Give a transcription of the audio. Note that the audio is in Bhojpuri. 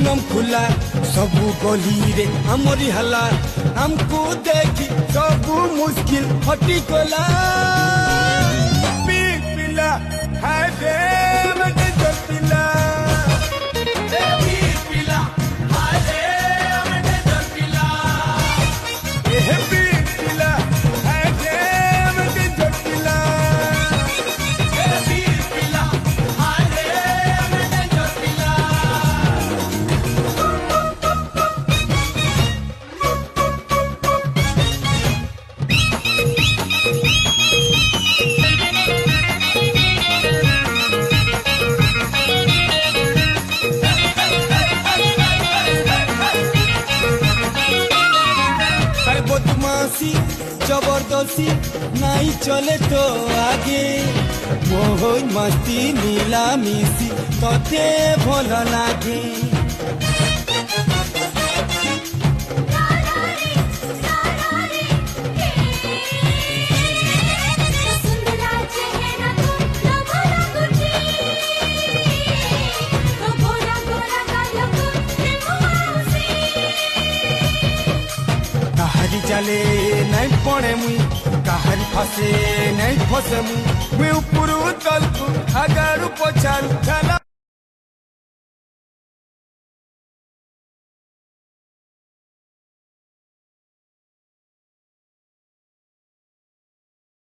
नम खुला सबू गली रे हमरी हला हमको देखी सबू मुश्किल हटी कोला पिला हाय रे मत पिला पिला हाय रे मत पिला ए पिला हाय रे मत पिला पिला हाय रे मत पिला बदमाशी जबरदस्ती नहीं चले तो आगे मोह मस्ती नीला मिसी तते भल लागे चले नहीं पड़े मुई कहारी फसे नहीं फसे मुई ऊपर तलकू आगारू पछारू